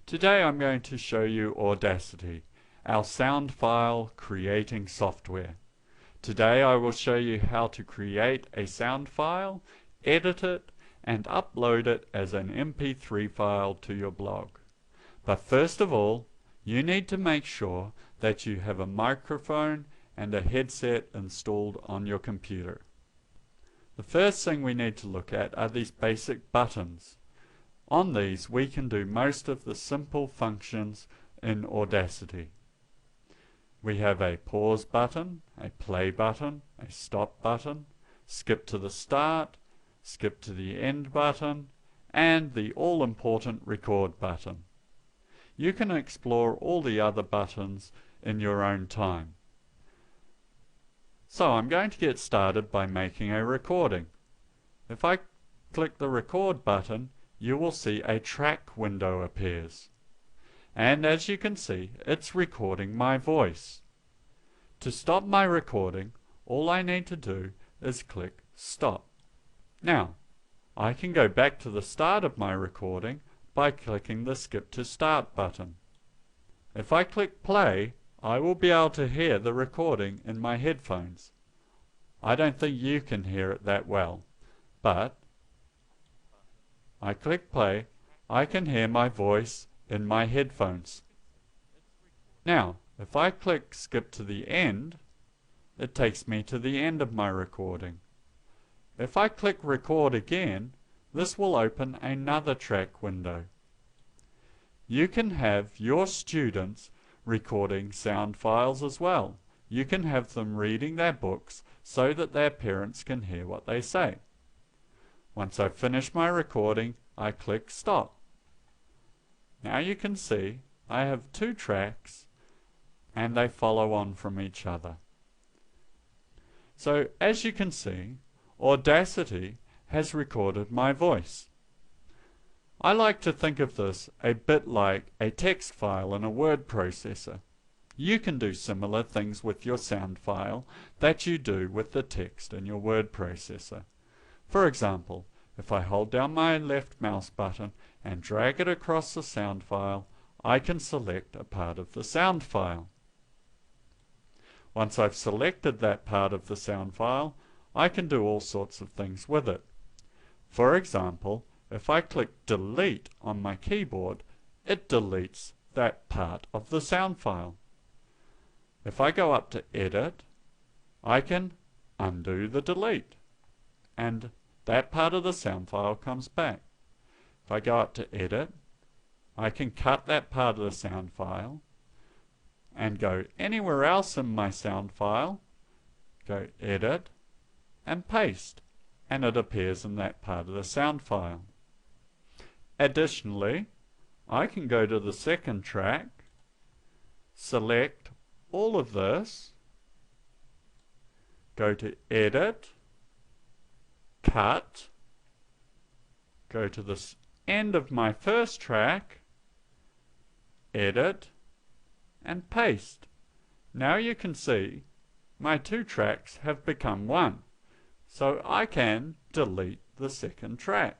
Today I'm going to show you Audacity, our sound file creating software. Today I will show you how to create a sound file, edit it, and upload it as an MP3 file to your blog. But first of all, you need to make sure that you have a microphone and a headset installed on your computer. The first thing we need to look at are these basic buttons. On these we can do most of the simple functions in Audacity. We have a pause button, a play button, a stop button, skip to the start, skip to the end button, and the all-important record button. You can explore all the other buttons in your own time. So I'm going to get started by making a recording. If I click the record button, you will see a track window appears. And as you can see, it's recording my voice. To stop my recording, all I need to do is click stop. Now, I can go back to the start of my recording by clicking the skip to start button. If I click play, I will be able to hear the recording in my headphones. I don't think you can hear it that well, but I click play, I can hear my voice in my headphones. Now, if I click skip to the end, it takes me to the end of my recording. If I click record again, this will open another track window. You can have your students recording sound files as well. You can have them reading their books so that their parents can hear what they say. Once I've finished my recording, I click stop. Now you can see I have two tracks and they follow on from each other. So as you can see, Audacity has recorded my voice. I like to think of this a bit like a text file in a word processor. You can do similar things with your sound file that you do with the text in your word processor. For example, if I hold down my left mouse button and drag it across the sound file, I can select a part of the sound file. Once I've selected that part of the sound file, I can do all sorts of things with it. For example, if I click delete on my keyboard, it deletes that part of the sound file. If I go up to edit, I can undo the delete, and that part of the sound file comes back. If I go up to edit, I can cut that part of the sound file and go anywhere else in my sound file, go edit and paste, and it appears in that part of the sound file. Additionally, I can go to the second track, select all of this, go to edit, cut, go to the end of my first track, edit, and paste. Now you can see my two tracks have become one, so I can delete the second track.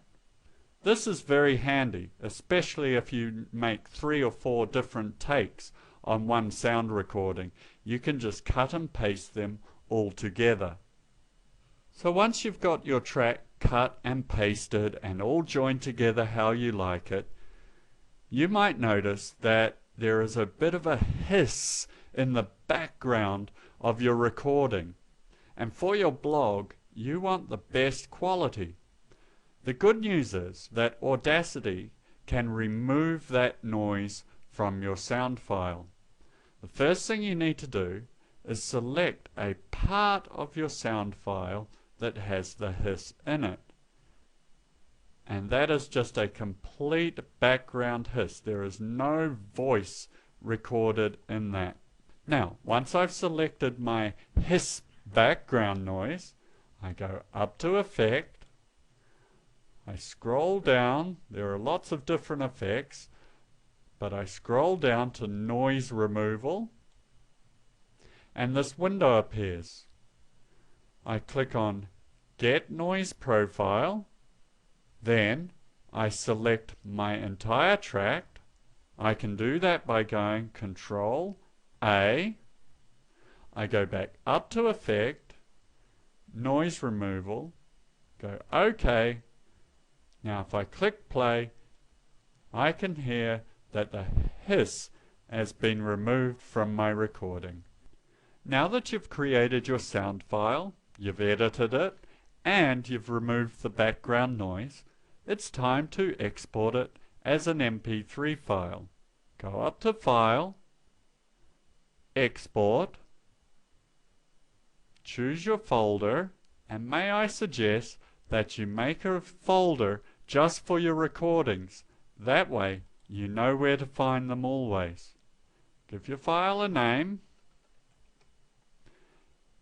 This is very handy, especially if you make 3 or 4 different takes on one sound recording. You can just cut and paste them all together. So once you've got your track cut and pasted and all joined together how you like it, you might notice that there is a bit of a hiss in the background of your recording. And for your blog, you want the best quality. The good news is that Audacity can remove that noise from your sound file. The first thing you need to do is select a part of your sound file that has the hiss in it. And that is just a complete background hiss. There is no voice recorded in that. Now, once I've selected my hiss background noise, I go up to Effect, I scroll down, there are lots of different effects, but I scroll down to Noise Removal, and this window appears. I click on Get Noise Profile, then I select my entire track, I can do that by going Control A. I go back up to Effect, Noise Removal, go OK. Now if I click play, I can hear that the hiss has been removed from my recording. Now that you've created your sound file, you've edited it, and you've removed the background noise, it's time to export it as an MP3 file. Go up to File, Export, choose your folder, and may I suggest that you make a folder just for your recordings. That way you know where to find them always. Give your file a name.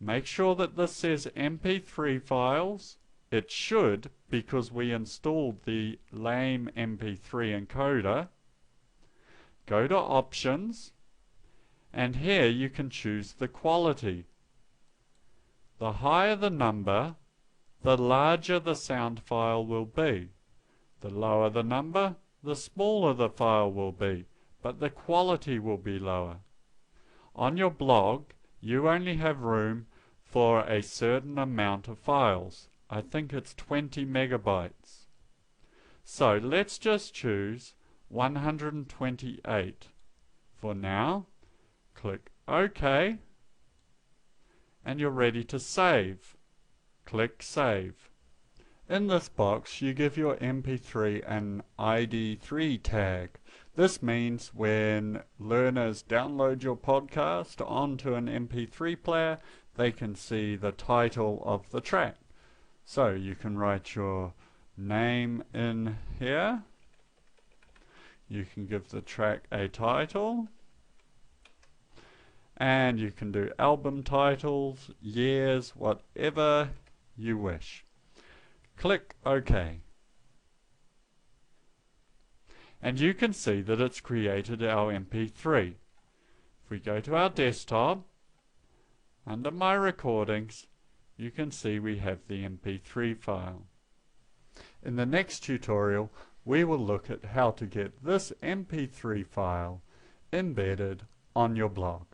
Make sure that this says MP3 files. It should, because we installed the lame MP3 encoder. Go to Options, and here you can choose the quality. The higher the number, the larger the sound file will be. The lower the number, the smaller the file will be, but the quality will be lower. On your blog, you only have room for a certain amount of files. I think it's 20 megabytes. So let's just choose 128 for now. Click OK, and you're ready to save. Click Save. In this box you give your MP3 an ID3 tag. This means when learners download your podcast onto an MP3 player, they can see the title of the track. So you can write your name in here. You can give the track a title. And you can do album titles, years, whatever you wish. Click OK. And you can see that it's created our MP3. If we go to our desktop, under My Recordings, you can see we have the MP3 file. In the next tutorial, we will look at how to get this MP3 file embedded on your blog.